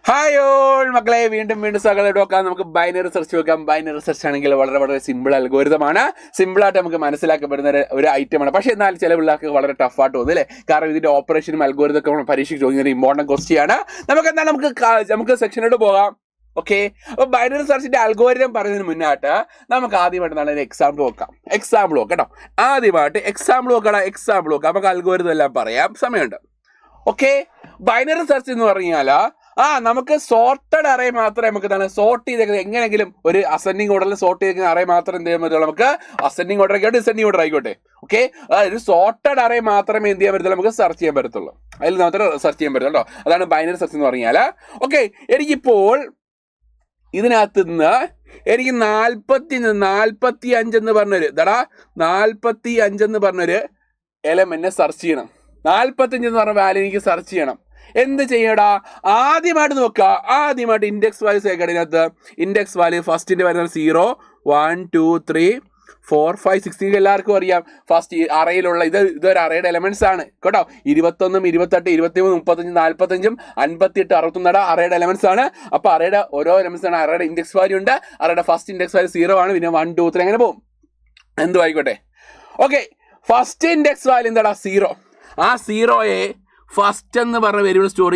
Hi all മക്കളെ, വീണ്ടും സ്വാഗതം. നോക്കാം, നമുക്ക് ബൈനറി സെർച്ച് വെക്കാം. ബൈനറി സെർച്ച് ആണെങ്കിൽ വളരെ സിമ്പിൾ അൽഗോരിതമാണ്. സിമ്പിളായിട്ട് നമുക്ക് മനസ്സിലാക്കപ്പെടുന്ന ഒരു ഐറ്റമാണ്. പക്ഷേ എന്നാൽ ചില പിള്ളേർക്ക് വളരെ ടഫായിട്ട് തോന്നും അല്ലേ? കാരണം ഇതിന്റെ ഓപ്പറേഷനും അൽഗോരിതമൊക്കെ പരീക്ഷയ്ക്ക് ചോദിക്കുന്ന ഇമ്പോർട്ടൻറ്റ് ക്വസ്റ്റ്യൻ ആണ്. നമുക്ക് സെക്ഷനോട് പോകാം. ഓക്കെ, അപ്പോൾ ബൈനറി സെർച്ചിന്റെ അൽഗോരിതം പറയുന്നതിന് മുന്നായിട്ട് നമുക്ക് ആദ്യമായിട്ട് നല്ല എക്സാമ്പിൾ നോക്കാം. കേട്ടോ, ആദ്യമായിട്ട് എക്സാമ്പിൾ നോക്കാം. നമുക്ക് അൽഗോരിതം എല്ലാം പറയാം, സമയമുണ്ട്. ഓക്കെ, ബൈനറി സെർച്ച് എന്ന് പറഞ്ഞാൽ നമുക്ക് സോർട്ടഡ് അറേ മാത്രമേ നമുക്ക് സോർട്ട് ചെയ്തേക്കുന്നത് എങ്ങനെയെങ്കിലും ഒരു അസെൻഡിങ് ഓർഡറിൽ സോർട്ട് ചെയ്തേക്കുന്ന അറേ മാത്രം എന്ത് ചെയ്യാൻ പറ്റുള്ളൂ. നമുക്ക് അസെൻഡിങ് ഓർഡർ ആയിക്കോട്ടെ, ഡിസെൻഡിങ് ഓർഡർ ആയിക്കോട്ടെ. ഓക്കെ, ഒരു സോർട്ടഡ് അറേ മാത്രമേ എന്ത് ചെയ്യാൻ പറ്റത്തുള്ളൂ, നമുക്ക് സെർച്ച് ചെയ്യാൻ പറ്റത്തുള്ളൂ. അതിൽ മാത്രമേ സെർച്ച് ചെയ്യാൻ പറ്റുള്ളൂ. അതാണ് ബൈനറി സെർച്ച് എന്ന് പറഞ്ഞാൽ. ഓക്കെ, എനിക്കിപ്പോൾ ഇതിനകത്ത് നിന്ന് എനിക്ക് 45 എന്ന് പറഞ്ഞൊരു 45 എന്ന് പറഞ്ഞൊരു എലമെന്റിനെ സെർച്ച് ചെയ്യണം. 45 എന്ന് പറഞ്ഞ വാല്യൂ എനിക്ക് സെർച്ച് ചെയ്യണം. എന്ത് ചെയ്യടാ? ആദ്യമായിട്ട് ഇൻഡെക്സ് വാല്യൂ ചേർക്കണം. ഇതിനകത്ത് ഇൻഡെക്സ് വാല്യൂ ഫസ്റ്റിന്റെ വരുന്നത് 0, 1, 2, 3, 4, 5, 6. എല്ലാവർക്കും അറിയാം ഫസ്റ്റ് അറയിലുള്ള ഇതൊരു അറയുടെ എലമെന്റ്സ് ആണ് കേട്ടോ. 21, 28, 23, 35, 45, 58, 61 അറയുടെ എലമെന്റ്സ് ആണ്. അപ്പൊ അറയുടെ ഓരോ എലമെന്റ്സ് ആണ്. അറയുടെ ഇൻഡെക്സ് വാല്യൂ ഉണ്ട്. അറയുടെ ഫസ്റ്റ് ഇൻഡെക്സ് വാല്യൂ 0 ആണ്. പിന്നെ 1, 2, 3 അങ്ങനെ പോകും. എന്തും ആയിക്കോട്ടെ. ഓക്കെ, ഫസ്റ്റ് ഇൻഡെക്സ് വാല്യൂ എന്താടാ? 0. ആ 0യെ ഫസ്റ്റ് എന്ന് പറഞ്ഞ വേരിയബിൾ സ്റ്റോർ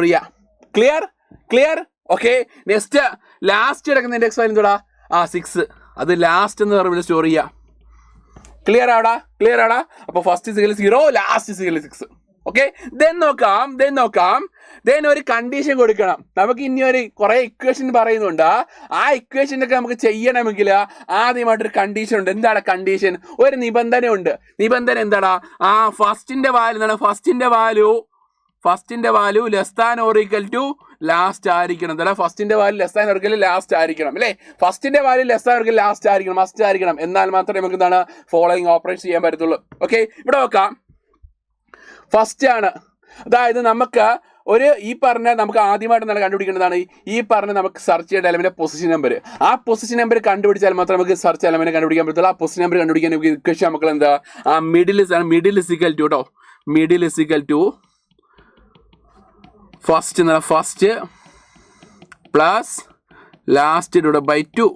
ചെയ്യുക. ക്ലിയർ. ഓക്കെ, നെക്സ്റ്റ് ലാസ്റ്റ് കിടക്കുന്ന ഇൻഡെക്സ് വാല്യൂ എന്താ? 6. അത് ലാസ്റ്റ് എന്ന് പറഞ്ഞ സ്റ്റോർ ചെയ്യുക. ക്ലിയർ ആടാ. അപ്പോൾ ഫസ്റ്റ് സിഗൽ 0, ലാസ്റ്റ് സിഗൽ 6. ഓക്കെ, ദെൻ നോക്കാം. ഒരു കണ്ടീഷൻ കൊടുക്കണം. നമുക്ക് ഇനി കുറെ ഇക്വേഷൻ പറയുന്നുണ്ട്. ആ ഇക്വേഷനൊക്കെ നമുക്ക് ചെയ്യണമെങ്കിൽ ആദ്യമായിട്ടൊരു കണ്ടീഷൻ ഉണ്ട്. എന്താണ് കണ്ടീഷൻ? ഒരു നിബന്ധന ഉണ്ട്. നിബന്ധന എന്താടാ? ഫസ്റ്റിന്റെ വാല്യൂ എന്താണ്? ഫസ്റ്റിന്റെ value less than or equal to last ആയിരിക്കണം. ഫസ്റ്റിന്റെ value less than or equal last ആയിരിക്കണം അല്ലേ? ഫസ്റ്റിന്റെ value less than or equal last ആയിരിക്കണം, മസ്റ്റ് ആയിരിക്കണം. എന്നാൽ മാത്രമേ നമുക്ക് എന്താണ് ഫോളോയിങ് ഓപ്പറേറ്റ് ചെയ്യാൻ പറ്റത്തുള്ളൂ. ഓക്കെ, ഇവിടെ നോക്കാം. ഫസ്റ്റ് ആണ്. അതായത് നമുക്ക് നമുക്ക് ആദ്യമായിട്ട് കണ്ടുപിടിക്കേണ്ടതാണ് ഈ പറഞ്ഞ നമുക്ക് സെർച്ച് ചെയ്യേണ്ട എലമെന്റ് പൊസിഷൻ നമ്പർ. ആ പൊസിഷൻ നമ്പർ കണ്ടുപിടിച്ചാൽ മാത്രമേ നമുക്ക് സെർച്ച് എലമെന്റ് കണ്ടുപിടിക്കാൻ പറ്റുള്ളൂ. ആ പൊസിഷൻ നമ്പർ കണ്ടുപിടിക്കാൻ ഇക്വേഷൻ നമുക്ക് എന്താ? Middle is equal to first plus last divide by 2.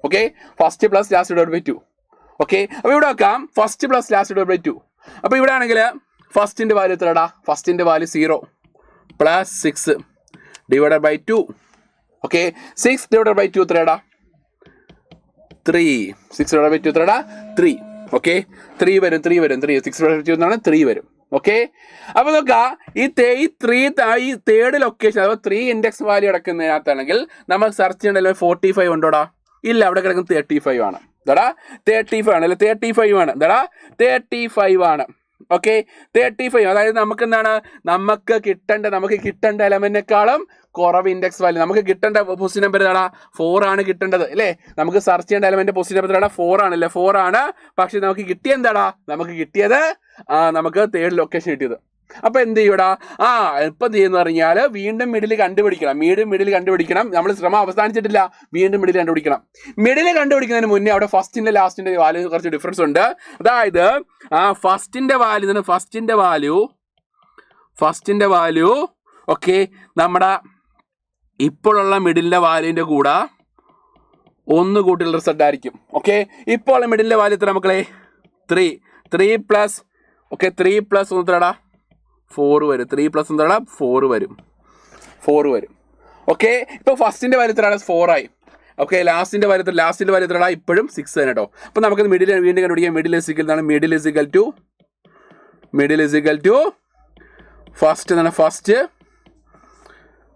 Okay, first plus last divide by 2. Okay, അപ്പോൾ ഇവിടെ വെക്കാം first plus last divide by 2. അപ്പോൾ ഇവിടെ ആണെങ്കിൽ ഫസ്റ്റിന്റെ വാല്യൂ എത്രടാ? ഫസ്റ്റിന്റെ value 0 plus 6 divide by 2. Okay, 6 divide by 2 എത്രടാ? 3. 6 ഡിവൈഡ് ബൈ 2 എത്രടാ? 3. ഓക്കെ, 3 വരും. 6 ഡിവൈഡ് ബൈ 2 എന്നാണ് 3 വരും. ഓക്കെ, അപ്പോൾ നോക്കാം ഈ തേർഡ് ലൊക്കേഷൻ അഥവാ 3 ഇൻഡെക്സ് വാല്യൂ കിടക്കുന്നതിനകത്താണെങ്കിൽ നമ്മൾ സെർച്ച് ചെയ്യേണ്ടത് 45 ഉണ്ടോടാ? ഇല്ല, അവിടെ കിടക്കുന്നത് 35 ആണ്. 35 ആണ് അല്ലെ? 35 ആണ്. 35 ആണ്. ഓക്കെ, 35. അതായത് നമുക്ക് കിട്ടേണ്ട എലമെന്റിനേക്കാളും കുറവ് ഇൻഡെക്സ് വാല്യൂ. നമുക്ക് കിട്ടേണ്ട പൊസിഷൻ നമ്പർ 4 ആണ് കിട്ടേണ്ടത് അല്ലേ? നമുക്ക് സെർച്ച് ചെയ്യേണ്ട എലമെന്റ് പൊസിഷൻ നമ്പർ 4 ആണല്ലേ? 4 ആണ്. പക്ഷെ നമുക്ക് കിട്ടിയത് നമുക്ക് തേർഡ് ലൊക്കേഷൻ കിട്ടിയത്. അപ്പൊ എന്ത് ചെയ്യൂടാ? ഇപ്പം ചെയ്യുന്ന പറഞ്ഞാൽ വീണ്ടും മിഡിൽ കണ്ടുപിടിക്കണം. നമ്മൾ ശ്രമം അവസാനിച്ചിട്ടില്ല, വീണ്ടും മിഡിൽ കണ്ടുപിടിക്കണം. മിഡിൽ കണ്ടുപിടിക്കുന്നതിന് മുന്നേ അവിടെ ഫസ്റ്റിന്റെ ലാസ്റ്റിന്റെ വാല്യൂ കുറച്ച് ഡിഫറൻസ് ഉണ്ട്. അതായത് ഫസ്റ്റിന്റെ വാല്യൂ ഓക്കെ നമ്മുടെ ഇപ്പോഴുള്ള മിഡിലിന്റെ വാല്യൂന്റെ കൂടെ 1 കൂട്ടിയുള്ള റിസൾട്ട് ആയിരിക്കും. ഓക്കെ, ഇപ്പോൾ മിഡിലിന്റെ വാല്യൂ എത്ര മക്കളെ? 3 പ്ലസ് 1 എത്രടാ? 4 വരും. 3 പ്ലസ് എന്താ? 4 വരും. ഓക്കെ, ഇപ്പോൾ ഫസ്റ്റിന്റെ വാല്യൂ എത്രയാണ്? 4 ആയി. ഓക്കെ, ലാസ്റ്റിന്റെ വാല്യൂ എത്രയാണ്? ഇപ്പോഴും 6 തന്നെ കേട്ടോ. അപ്പോൾ നമുക്ക് വീണ്ടും കണ്ടുപിടിക്കാം. Middle is equal to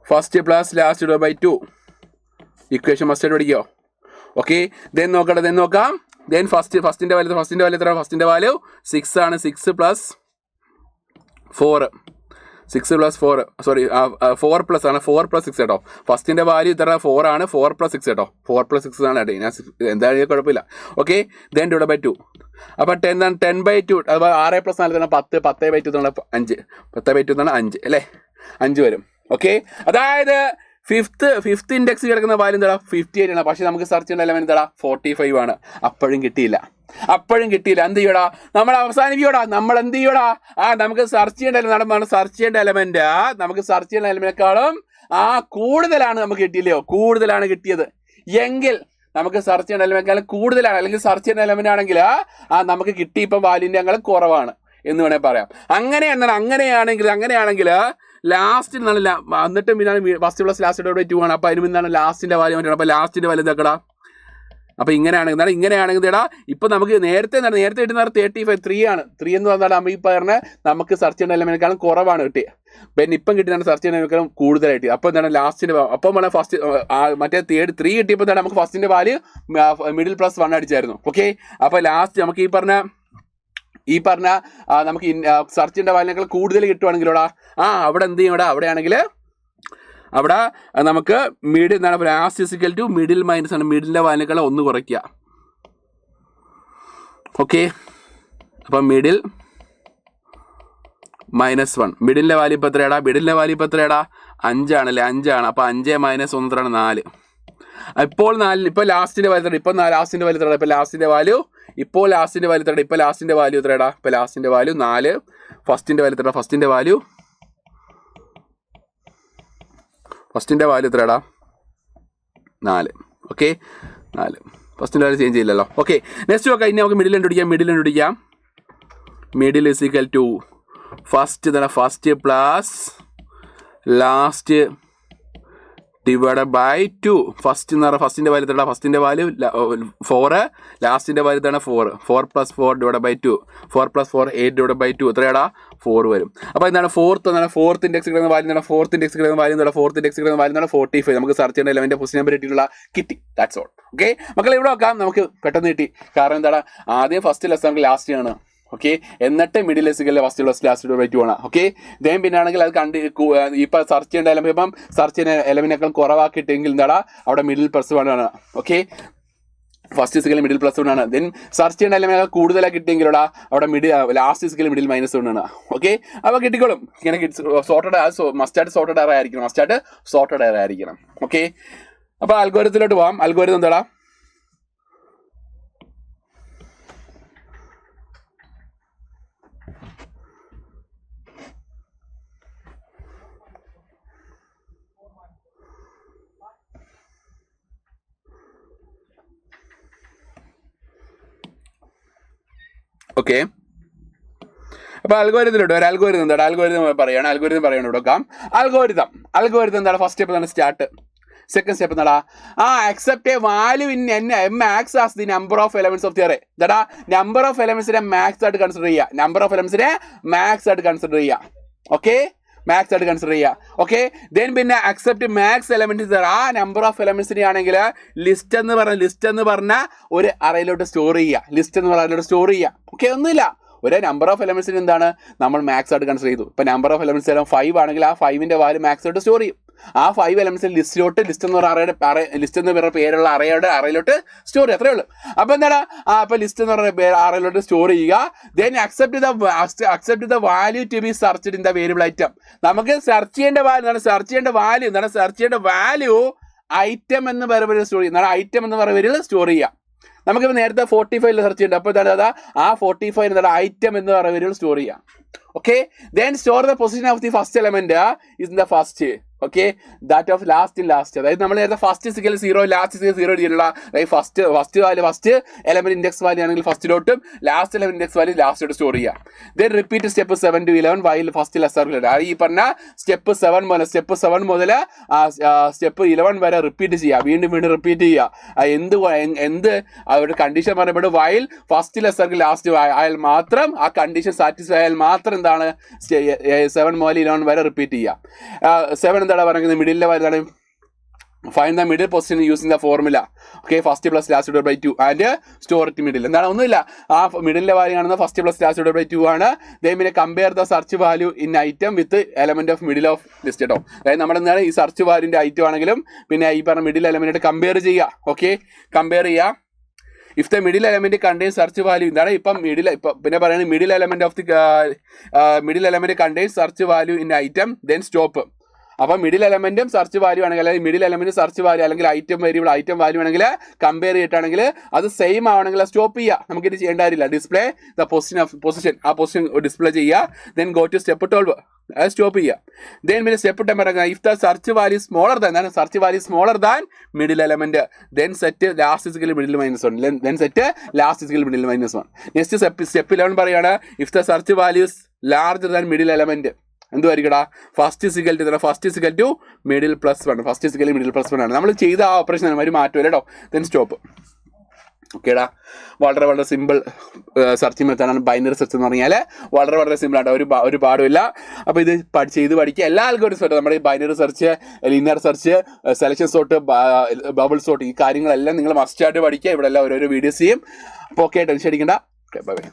first plus last divide by 2. Equation must ആയിട്ട് പഠിക്കോ? ഓക്കെ, ദെൻ നോക്കാം. ദെൻ ഫസ്റ്റിന്റെ വാല്യൂ എത്ര? ഫസ്റ്റിന്റെ വാല്യൂ 6 ആണ്. 6 പ്ലസ് 4 പ്ലസ് ആണ്. 4 പ്ലസ് 6 കേട്ടോ. ഫസ്റ്റിന്റെ വാല്യൂ ഇത്ര 4 ആണ്. 4 പ്ലസ് 6 കേട്ടോ. 4 പ്ലസ് 6 ആണ് കേട്ടോ. ഞാൻ എന്തായാലും കുഴപ്പമില്ല. Okay, then divide by 2. അപ്പോൾ 10/2 അഥവാ 6 പ്ലസ് 4 10. 10/2 5. 10/2 5 അല്ലേ? 5 വരും. ഓക്കെ, അതായത് ഫിഫ്ത്ത് ഇൻഡെക്സ് കിടക്കുന്ന വാല്യൂ എന്താ? 58 ആണ്. പക്ഷെ നമുക്ക് സെർച്ച് ചെയ്യേണ്ട എലമെന്റ് എന്താ? 45 ആണ്. അപ്പോഴും കിട്ടിയില്ല. അപ്പോഴും കിട്ടിയില്ല. എന്ത് ചെയ്യടാ, നമ്മൾ അവസാനിപ്പിക്കടാ. നമ്മൾ എന്ത് ചെയ്യടാ, നമുക്ക് സെർച്ച് ചെയ്യേണ്ട എലമെന്റ് നമുക്ക് സെർച്ച് ചെയ്യേണ്ട എലമെന്റിനേക്കാളും കൂടുതലാണ് നമുക്ക് കിട്ടിയില്ലയോ, കൂടുതലാണ് കിട്ടിയത് എങ്കിൽ നമുക്ക് സെർച്ച് ചെയ്യേണ്ട എലമെന്റിനേക്കാളും കൂടുതലാണ്, അല്ലെങ്കിൽ സെർച്ച് ചെയ്യുന്ന എലമെന്റ് ആണെങ്കിൽ നമുക്ക് കിട്ടി ഇപ്പം വാല്യൂന്റെ ഞങ്ങൾ കുറവാണ് എന്ന് വേണേൽ പറയാം. അങ്ങനെയാണെങ്കിൽ ലാസ്റ്റിൽ നല്ല എന്നിട്ട് പിന്നെ first plus last divide by 2 ആണ്. അപ്പോൾ അതിന് മുന്നാണ് ലാസ്റ്റിന്റെ വാല്യൂ വേണ്ടി. അപ്പോൾ ലാസ്റ്റിന്റെ വാല്യൂ എന്താക്കടാ, അപ്പോൾ ഇങ്ങനെയാണെങ്കിൽ ഇപ്പം നമുക്ക് നേരത്തെ കിട്ടുന്ന 35 3 ആണ്. 3 എന്ന് പറഞ്ഞാൽ നമ്മൾ ഈ പറഞ്ഞ നമുക്ക് സെർച്ച് ചെയ്യുന്ന എലമെന്റിനേക്കാളും കുറവാണ് കിട്ടിയത്. പിന്നെ ഇപ്പം കിട്ടുന്ന സെർച്ച് ചെയ്യുന്നതിനേക്കാളും കൂടുതലായിട്ട്. അപ്പോൾ എന്താണ് ലാസ്റ്റിന്റെ, അപ്പം വേണം ഫസ്റ്റ് മറ്റേ 3 കിട്ടിയപ്പോൾ തന്നെ നമുക്ക് ഫസ്റ്റിന്റെ വാല്യൂ മിഡിൽ പ്ലസ് 1 അടിച്ചായിരുന്നു. ഓക്കെ, അപ്പോൾ ലാസ്റ്റ് നമുക്ക് ഈ പറഞ്ഞ നമുക്ക് സെർച്ച് ചെയ്യേണ്ട വാല്യൂനേക്കാൾ കൂടുതൽ കിട്ടുവാണെങ്കിലോടാ അവിടെ എന്ത് ചെയ്യും, അവിടെയാണെങ്കിൽ അവിടെ നമുക്ക് മിഡിൽ എന്താണ്, last is equal to middle minus ആണ്. മിഡിലിൻ്റെ വാല്യൂനേക്കാൾ 1 കുറയ്ക്കുക. ഓക്കെ, അപ്പം മിഡിൽ -1. മിഡിലിൻ്റെ വാല്യൂ ഇപ്പോൾ എത്രയാടാ, 5 ആണല്ലേ, 5 ആണ്. അപ്പോൾ 5 - 1 എത്രയാണ്, 4. ഇപ്പോൾ ലാസ്റ്റിൻ്റെ വാല്യൂ എത്രയാണ്, ഇപ്പോൾ ലാസ്റ്റിൻ്റെ വാല്യൂ എത്രയാണ്, ഇപ്പോൾ ലാസ്റ്റിൻ്റെ വാല്യൂ എത്രയാടാ, ഇപ്പോൾ ലാസ്റ്റിൻ്റെ വാല്യൂ 4. ഫസ്റ്റിൻ്റെ വാല്യൂ എത്രയാടാ, ഫസ്റ്റിൻ്റെ വാല്യൂ എത്രയാടാ, 4. ഓക്കെ, 4. ഫസ്റ്റിൻ്റെ വാല്യൂ ചേഞ്ച് ചെയ്യില്ലല്ലോ. ഓക്കെ, നെക്സ്റ്റ് നോക്കാം. ഇനി നമുക്ക് മിഡിൽ കണ്ടുപിടിക്കാം. Middle is equal to first plus last divided by 2. First എന്ന് പറഞ്ഞാൽ ഫസ്റ്റിൻ്റെ വാല്യൂ എത്രയാ, ഫസ്റ്റിൻ്റെ വാല്യൂ 4, ലാസ്റ്റിൻ്റെ വാല്യൂ എത്രയാണ് 4. 4 + 4 ഡിവൈഡ് ബൈ 2. 4 + 4 8 ഡിവൈഡ് ബൈ 2 എത്രയാടാ, 4 വരും. അപ്പോൾ എന്താണ് ഫോർത്ത് ഇൻഡെക്സ് കിട്ടുന്ന വാല്യൂ എന്താണ്, ഫോർത്ത് ഇൻഡെക്സ് കിട്ടുന്ന വാല്യൂ എന്താണ് 45. നമുക്ക് സെർച്ച് ചെയ്യേണ്ട എലമെന്റ് പൊസിഷൻ നമ്പർ കിട്ടിയിട്ടുള്ള കിട്ടി. That's all. ഓക്കെ മക്കളെ, ഇവിടെ നോക്കാം. നമുക്ക് പെട്ടെന്ന് കിട്ടി. കാരണം എന്താണ്, ആദ്യം ഫസ്റ്റ് ലെസ് നമുക്ക് ലാസ്റ്റ് ആണ്. ഓക്കെ, എന്നിട്ട് മിഡിൽ ലെസിക്കല്ലേ first plus last divide by 2 ആണ്. ഓക്കെ, ദെൻ പിന്നെ ആണെങ്കിൽ അത് ഇപ്പം സെർച്ച് ചെയ്യേണ്ട എലമെന്റ്, ഇപ്പം സെർച്ച് ചെയ്യുന്ന എലമെന്റിനേക്കാൾ കുറവാക്കിയിട്ടെങ്കിൽ എന്താടാ അവിടെ മിഡിൽ പ്ലസ് 1 ആണ്. ഓക്കെ, ഫസ്റ്റ് ഇസിക്കൽ മിഡിൽ +1 ആണ്. ദെൻ സെർച്ച് ചെയ്യേണ്ട എലമെന്റ് കൂടുതലായി കിട്ടിയെങ്കിലോടാ അവിടെ ലാസ്റ്റ് ഇസിക്കൽ മിഡിൽ -1 ആണ്. ഓക്കെ, അപ്പോൾ കിട്ടിക്കോളും. ഇങ്ങനെ മസ്റ്റായിട്ട് സോർട്ടഡ് എറർ ആയിരിക്കണം. ഓക്കെ, അപ്പോൾ അൽഗോരിതത്തിലോട്ട് പോകാം. അൽഗോരിതം എന്താടാ, ഓക്കെ, അപ്പോൾ അൽഗോരിതത്തിലോട്ട് ഒരു അൽഗോരിതം പറയണം നോക്കാം. അൽഗോരിതം എന്താണ്, ഫസ്റ്റ് സ്റ്റെപ്പ് എന്താണ്, സ്റ്റാർട്ട്. സെക്കൻഡ് സ്റ്റെപ്പ് എന്താടാ, accept a value in max as the number of elements of the array. എന്താടാ, നമ്പർ ഓഫ് എലമെന്റ്സിനെ മാക്സ് ആയിട്ട് കൺസിഡർ ചെയ്യുക. ഓക്കെ, മാക്സ് ആയിട്ട് കൺസിഡർ ചെയ്യുക. ഓക്കെ, ദെൻ പിന്നെ accept max elements, number of എലമെന്റ്സിനെ ആണെങ്കിൽ ലിസ്റ്റ് എന്ന് പറഞ്ഞ ഒരു അറയിലോട്ട് സ്റ്റോർ ചെയ്യുക. ഓക്കെ, ഒന്നുമില്ല, ഒരു നമ്പർ ഓഫ് എലമെന്റ്സിന് എന്താണ് നമ്മൾ മാക്സ് ആയിട്ട് കൺസിഡർ ചെയ്തു. ഇപ്പം നമ്പർ ഓഫ് എലമെന്റ്സ് 5 ആണെങ്കിൽ ആ 5ന്റെ വാല്യൂ മാക്സ് ആയിട്ട് സ്റ്റോർ ചെയ്യും. ആ 5 എലമെന്റ്സിൽ ലിസ്റ്റ് എന്ന് പറയുന്ന പേരുള്ള അറയിലോട്ട് സ്റ്റോർ ചെയ്യും. അത്രേ ഉള്ളൂ. അപ്പോൾ എന്താണ്, അപ്പോൾ ലിസ്റ്റ് എന്ന് പറയുന്ന അറയിലോട്ട് സ്റ്റോർ ചെയ്യുക. Then accept the value to be searched in the variable item. നമുക്ക് സെർച്ച് ചെയ്യേണ്ട വാല്യൂ ഐറ്റം എന്ന് പറയുന്ന സ്റ്റോർ ചെയ്യുക. നമുക്കിപ്പോൾ നേരത്തെ 45 സെർച്ച് ചെയ്യേണ്ടത്. അപ്പോൾ എന്താണ്, ആ 45 എന്താണ് ഐറ്റം എന്ന് പറയുന്ന സ്റ്റോർ ചെയ്യാം. Okay, then store the position of the first element is in the first. Okay, that of last. അതായത് നമ്മൾ നേരത്തെ ഫസ്റ്റ് ഇസിക്കൽ 0 ലാസ്റ്റ് 0 ചെയ്തിട്ടുള്ള ഫസ്റ്റ് എലമെന്റ് ഇൻഡെക്സ് വാല്യൂ ആണെങ്കിൽ ഫസ്റ്റിലോട്ടും ലാസ്റ്റ് എലമെന്റ് ഇൻഡെക്സ് വാല്യൂ ലാസ്റ്റിലോട്ട് സ്റ്റോർ ചെയ്യുക. Then repeat step 7 to 11 while first less circulate. ഈ പറഞ്ഞ സ്റ്റെപ്പ് 7 മുതൽ സ്റ്റെപ്പ് 11 വരെ റിപ്പീറ്റ് ചെയ്യുക. വീണ്ടും റിപ്പീറ്റ് ചെയ്യുക. എന്ത് ഒരു കണ്ടീഷൻ പറയുമ്പോൾ while first less circle last ആയാൽ മാത്രം, ആ കണ്ടീഷൻ സാറ്റിസ്ഫൈ ആയാൽ മാത്രം എന്താണ് 7 മുതൽ 11 വരെ റിപ്പീറ്റ് ചെയ്യുക. 7 എന്താണ് പറയുന്നത്, മിഡിലെ എന്താണ്, find the middle position using the formula. Okay, first plus last divide by 2 and store it middle. എന്താണ്, ഒന്നുമില്ല, ആ മിഡിലെ വാല്യൂ കാണുന്നത് first plus last divide by 2 ആണ്. പിന്നെ compare the search value in item with element of middle of list കേട്ടോ. അതായത് നമ്മൾ എന്താണ് ഈ സെർച്ച് വാല്യൂന്റെ ഐറ്റം ആണെങ്കിലും പിന്നെ ഈ പറഞ്ഞ മിഡിൽ എലമെന്റ് കമ്പയർ ചെയ്യുക. ഓക്കെ, കമ്പയർ ചെയ്യുക. If the middle element contain search value, എന്താണ് ഇപ്പം പിന്നെ പറയുന്നത് middle element contain search value in item then stop. അപ്പോൾ മിഡിൽ എലമെന്റും സെർച്ച് വാല്യൂ ആണെങ്കിൽ അല്ലെങ്കിൽ മിഡിൽ എലമെന്റ് സെർച്ച് വാല്യൂ അല്ലെങ്കിൽ ഐറ്റം വേരിയബിൾ ഐറ്റം വാല്യൂ ആണെങ്കിൽ കമ്പയർ ചെയ്തിട്ടാണെങ്കിൽ അത് സെയിം ആവണമെങ്കിൽ സ്റ്റോപ്പ് ചെയ്യുക. നമുക്കിത് ചെയ്യേണ്ട കാര്യമില്ല. ഡിസ്പ്ലേ ദ പൊസിഷൻ ആ പൊസിഷൻ ഡിസ്പ്ലേ ചെയ്യുക. ദെൻ ഗോ ടു സ്റ്റെപ്പ് 12 അത് സ്റ്റോപ്പ് ചെയ്യുക. ദെൻ പിന്നെ സ്റ്റെപ്പ് 10 പറയുക if the search value smaller than search value smaller than middle element then set last is equal middle -1 then set last is equal middle -1. Next step 11 പറയുകയാണ് if the search values larger than middle element എന്തുമായിരിക്കടാ first is equal to middle +1 first is equal middle +1 ആണ്. നമ്മൾ ചെയ്ത ആ operation ഒരു മാറ്റം കേട്ടോ. Then stop. ഓക്കേടാ, വളരെ വളരെ സിമ്പിൾ സെർച്ചിങ് മെത്തേഡാണ് ബൈനറി സെർച്ച് എന്ന് പറഞ്ഞാൽ. വളരെ വളരെ സിമ്പിൾ ആണ്, ഒരു പാടുമില്ല. അപ്പോൾ ഇത് ചെയ്ത് പഠിക്കുക. എല്ലാ അൽഗോരിതംസും നമ്മുടെ ഈ binary search, linear search, selection sort, bubble sort, ഈ കാര്യങ്ങളെല്ലാം നിങ്ങൾ മസ്റ്റായിട്ട് പഠിക്കുക. ഇവിടെ എല്ലാം ഓരോരോ വീഡിയോസ് ചെയ്യും. അപ്പോൾ ഓക്കെ, ടെൻഷൻ അടിക്കണ്ട. Okay, bye bye.